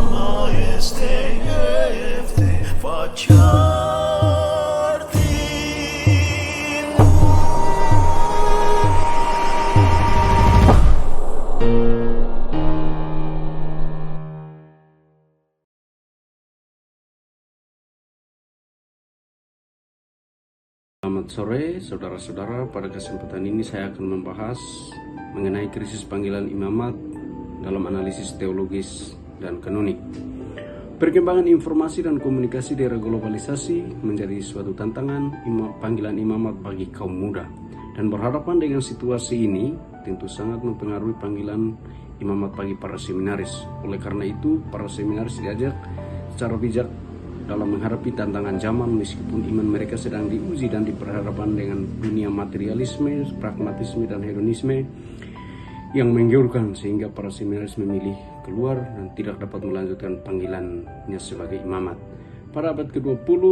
Allah este este facar din. Selamat sore saudara-saudara, pada kesempatan ini saya akan membahas mengenai krisis panggilan imamat dalam analisis teologis dan kanonik. Perkembangan informasi dan komunikasi di era globalisasi menjadi suatu tantangan panggilan imamat bagi kaum muda, dan berhadapan dengan situasi ini tentu sangat mempengaruhi panggilan imamat bagi para seminaris. Oleh karena itu, para seminaris diajak secara bijak dalam menghadapi tantangan zaman meskipun iman mereka sedang diuji dan diperhadapkan dengan dunia materialisme, pragmatisme, dan hedonisme yang menggiurkan, sehingga para seminaris memilih keluar dan tidak dapat melanjutkan panggilannya sebagai imamat. Pada abad ke-20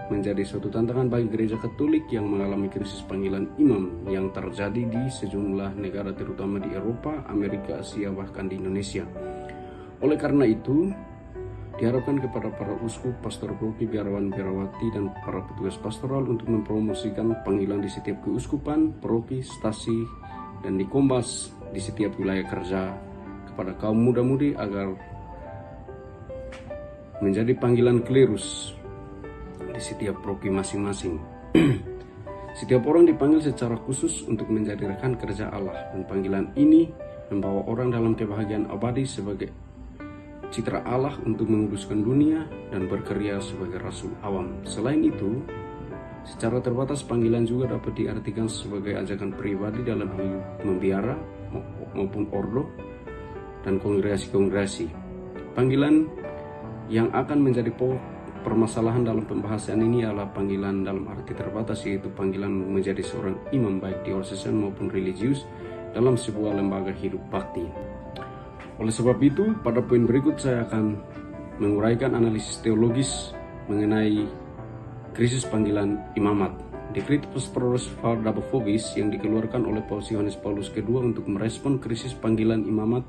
menjadi suatu tantangan bagi gereja Katolik yang mengalami krisis panggilan imam yang terjadi di sejumlah negara, terutama di Eropa, Amerika, Asia, bahkan di Indonesia. Oleh karena itu, diharapkan kepada para uskup, pastor paroki, biarawan, biarawati, dan para petugas pastoral untuk mempromosikan panggilan di setiap keuskupan, paroki, stasi, dan di Kombas di setiap wilayah kerja kepada kaum muda-mudi agar menjadi panggilan klerus di setiap paroki masing-masing. Setiap orang dipanggil secara khusus untuk menjadi rekan kerja Allah, dan panggilan ini membawa orang dalam kebahagiaan abadi sebagai citra Allah untuk menguduskan dunia dan berkarya sebagai rasul awam. Selain itu, secara terbatas panggilan juga dapat diartikan sebagai ajakan pribadi dalam hidup membiara maupun ordo dan kongregasi-kongregasi. Panggilan yang akan menjadi pokok permasalahan dalam pembahasan ini adalah panggilan dalam arti terbatas, yaitu panggilan menjadi seorang imam baik diosesan maupun religius dalam sebuah lembaga hidup bakti. Oleh sebab itu, pada poin berikut saya akan menguraikan analisis teologis mengenai krisis panggilan imamat. Decretus Proros Valda Vobis yang dikeluarkan oleh Paus Yohanes Paulus II untuk merespon krisis panggilan imamat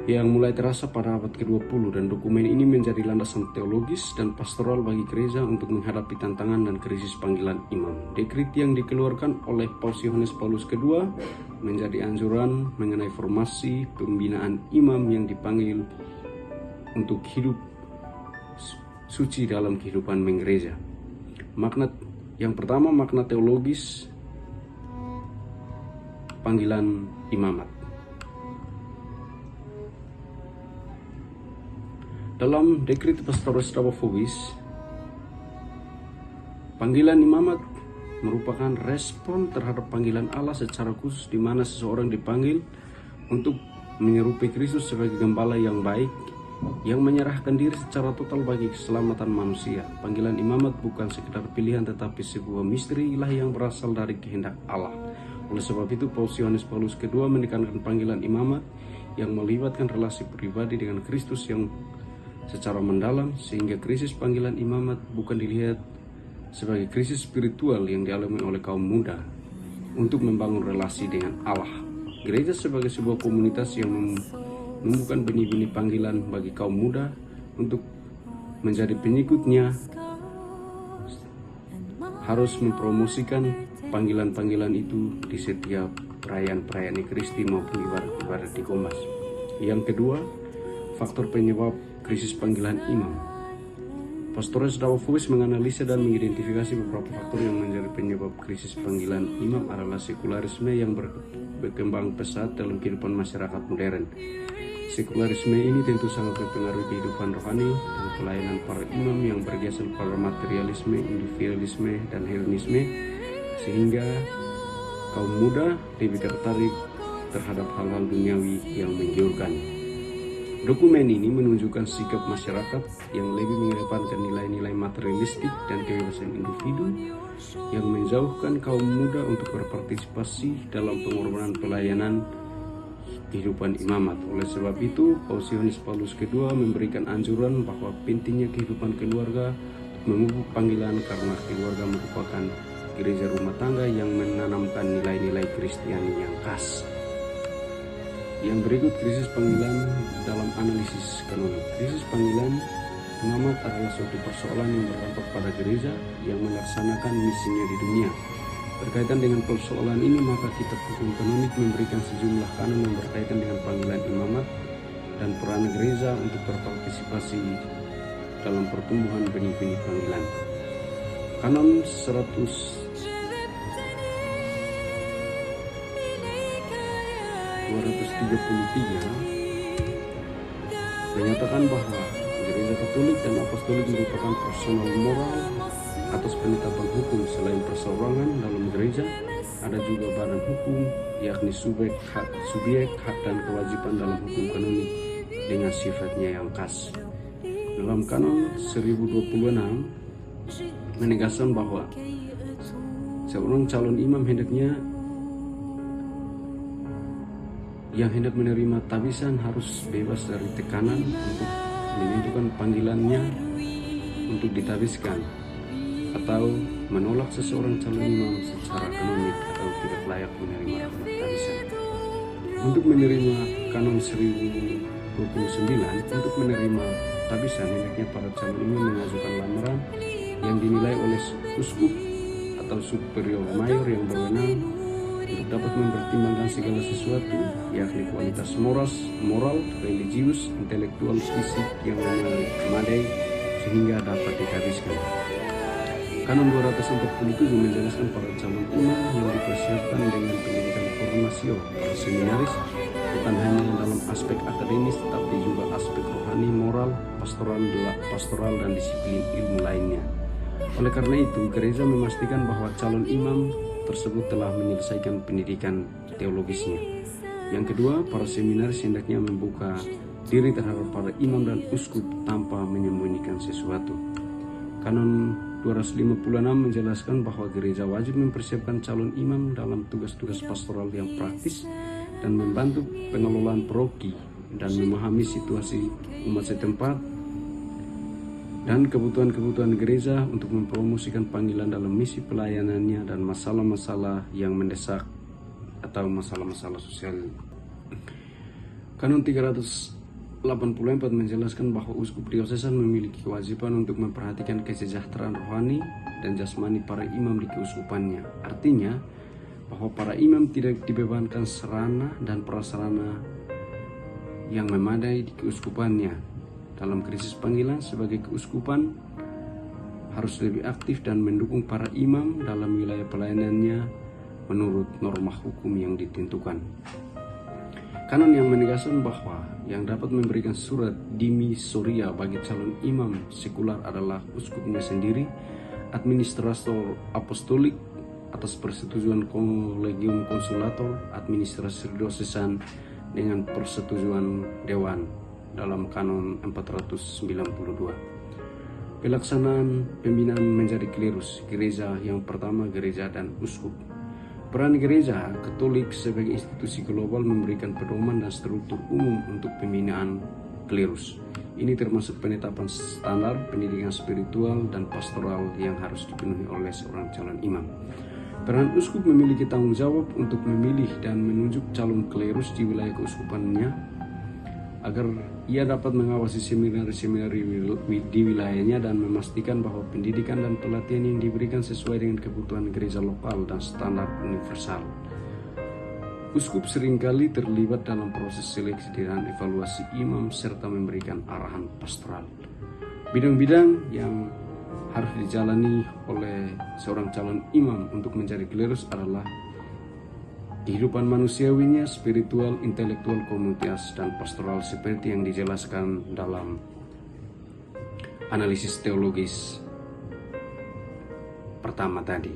yang mulai terasa pada abad ke-20, dan dokumen ini menjadi landasan teologis dan pastoral bagi gereja untuk menghadapi tantangan dan krisis panggilan imam. Dekret yang dikeluarkan oleh Paus Yohanes Paulus II menjadi anjuran mengenai formasi pembinaan imam yang dipanggil untuk hidup suci dalam kehidupan menggereja. Yang pertama, makna teologis panggilan imamat. Dalam Decretus Pastoris Vobis, panggilan imamat merupakan respon terhadap panggilan Allah secara khusus, di mana seseorang dipanggil untuk menyerupai Kristus sebagai gembala yang baik yang menyerahkan diri secara total bagi keselamatan manusia. Panggilan imamat bukan sekedar pilihan, tetapi sebuah misteri ilahi yang berasal dari kehendak Allah. Oleh sebab itu, Paus Yohanes Paulus II menekankan panggilan imamat yang melibatkan relasi pribadi dengan Kristus yang secara mendalam, sehingga krisis panggilan imamat bukan dilihat sebagai krisis spiritual yang dialami oleh kaum muda untuk membangun relasi dengan Allah. Gereja sebagai sebuah komunitas yang menumbuhkan benih-benih panggilan bagi kaum muda untuk menjadi pengikutnya harus mempromosikan panggilan-panggilan itu di setiap perayaan-perayaan Ekaristi maupun ibadat-ibadat di Kombas. Yang kedua, faktor penyebab krisis panggilan imam. Pastoris Vobis menganalisa dan mengidentifikasi beberapa faktor yang menjadi penyebab krisis panggilan imam adalah sekularisme yang berkembang pesat dalam kehidupan masyarakat modern. Sekularisme ini tentu sangat mempengaruhi kehidupan rohani dan pelayanan para imam yang bergeser pada materialisme, individualisme, dan hedonisme, sehingga kaum muda lebih tertarik terhadap hal-hal duniawi yang menggiurkan. Dokumen ini menunjukkan sikap masyarakat yang lebih mengedepankan nilai-nilai materialistik dan kebebasan individu, yang menjauhkan kaum muda untuk berpartisipasi dalam pengorbanan pelayanan kehidupan imamat. Oleh sebab itu, Paus Yohanes Paulus II memberikan anjuran bahwa pentingnya kehidupan keluarga untuk memupuk panggilan, karena keluarga merupakan gereja rumah tangga yang menanamkan nilai-nilai Kristiani yang khas. Yang berikut krisis panggilan dalam analisis kanonik. Krisis panggilan pengamat adalah suatu persoalan yang berdampak pada gereja yang melaksanakan misinya di dunia. Berkaitan dengan persoalan ini, maka kitab hukum kanonik memberikan sejumlah kanon yang berkaitan dengan panggilan imamat dan peran gereja untuk berpartisipasi dalam pertumbuhan benih-benih panggilan. Kanon 233 menyatakan bahwa gereja Katolik dan Apostolik merupakan personal moral atas penetapan hukum. Selain perseorangan dalam gereja, ada juga badan hukum, yakni subjek, hak dan kewajiban dalam hukum kanonik dengan sifatnya yang khas. Dalam kanon 1026 menegaskan bahwa seorang calon imam yang hendak menerima tabisan harus bebas dari tekanan untuk menentukan panggilannya untuk ditabiskan atau menolak seseorang calon imam secara kanonik atau tidak layak menerima tabisan. Untuk menerima kanon 1029, untuk menerima tabisan hendaknya para calon imam mengajukan lamaran yang dinilai oleh uskup atau superior mayor yang berwenang untuk dapat mempertimbangkan segala sesuatu, yakni kualitas moral, religius, intelektual, fisik yang memadai sehingga dapat ditabiskan. Kanon 247 menjelaskan para calon imam yang dipersiapkan dengan pendidikan formasio para seminaris bukan hanya dalam aspek akademis tetapi juga aspek rohani, moral, pastoral dan disiplin ilmu lainnya. Oleh karena itu, gereja memastikan bahwa calon imam tersebut telah menyelesaikan pendidikan teologisnya. Yang kedua, para seminaris hendaknya membuka diri terhadap para imam dan uskup tanpa menyembunyikan sesuatu. Kanon 256 menjelaskan bahwa gereja wajib mempersiapkan calon imam dalam tugas-tugas pastoral yang praktis dan membantu pengelolaan paroki dan memahami situasi umat setempat dan kebutuhan-kebutuhan gereja untuk mempromosikan panggilan dalam misi pelayanannya dan masalah-masalah yang mendesak atau masalah-masalah sosial. Kanon 384 menjelaskan bahwa uskup diosesan memiliki kewajiban untuk memperhatikan kesejahteraan rohani dan jasmani para imam di keuskupannya. Artinya bahwa para imam tidak dibebankan sarana dan prasarana yang memadai di keuskupannya. Dalam krisis panggilan sebagai keuskupan harus lebih aktif dan mendukung para imam dalam wilayah pelayanannya menurut norma hukum yang ditentukan. Kanon yang menegaskan bahwa yang dapat memberikan surat dimisoria bagi calon imam sekular adalah uskupnya sendiri, administrator apostolik atas persetujuan kolegium konsulator, administrasi diosesan dengan persetujuan dewan dalam kanon 492. Pelaksanaan pembinaan menjadi klerus gereja yang pertama, gereja dan uskup. Peran gereja Katolik sebagai institusi global memberikan pedoman dan struktur umum untuk pembinaan klerus. Ini termasuk penetapan standar pendidikan spiritual dan pastoral yang harus dipenuhi oleh seorang calon imam. Peran uskup memiliki tanggung jawab untuk memilih dan menunjuk calon klerus di wilayah keuskupannya agar ia dapat mengawasi seminari-seminari di wilayahnya dan memastikan bahwa pendidikan dan pelatihan yang diberikan sesuai dengan kebutuhan gereja lokal dan standar universal. Uskup seringkali terlibat dalam proses seleksi dan evaluasi imam serta memberikan arahan pastoral. Bidang-bidang yang harus dijalani oleh seorang calon imam untuk menjadi klerus adalah kehidupan manusiawinya, spiritual, intelektual, komunitas, dan pastoral seperti yang dijelaskan dalam analisis teologis pertama tadi.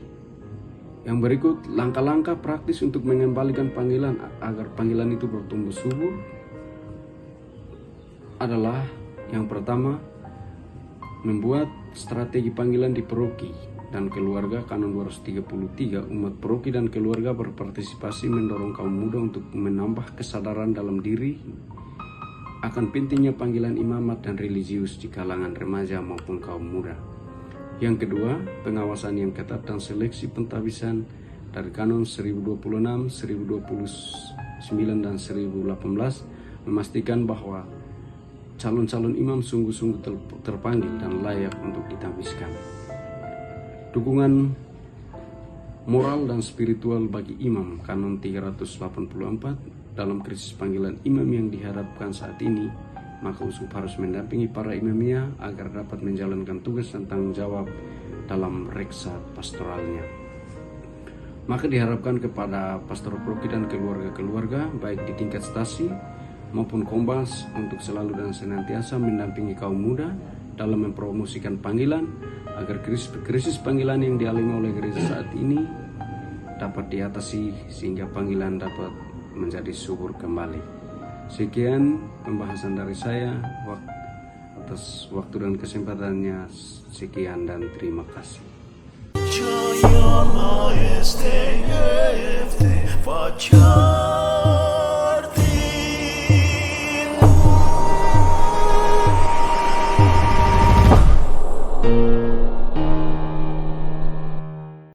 Yang berikut, langkah-langkah praktis untuk mengembalikan panggilan agar panggilan itu bertumbuh subur adalah yang pertama, membuat strategi panggilan di paroki dan keluarga. Kanon 233, umat paroki dan keluarga berpartisipasi mendorong kaum muda untuk menambah kesadaran dalam diri akan pentingnya panggilan imamat dan religius di kalangan remaja maupun kaum muda. Yang kedua, pengawasan yang ketat dan seleksi pentabisan dari Kanun 1026, 1029, dan 1018 memastikan bahwa calon-calon imam sungguh-sungguh terpanggil dan layak untuk ditambiskan. Dukungan moral dan spiritual bagi imam Kanun 384 dalam krisis panggilan imam yang dihadapkan saat ini, maka uskup harus mendampingi para imamnya agar dapat menjalankan tugas dan tanggung jawab dalam reksa pastoralnya. Maka diharapkan kepada pastor proki dan keluarga-keluarga baik di tingkat stasi maupun kombas untuk selalu dan senantiasa mendampingi kaum muda dalam mempromosikan panggilan agar krisis panggilan yang dialami oleh gereja saat ini dapat diatasi sehingga panggilan dapat menjadi subur kembali. Sekian pembahasan dari saya. Atas waktu dan kesempatannya, sekian dan terima kasih. Jaya Maestri Efte Fajar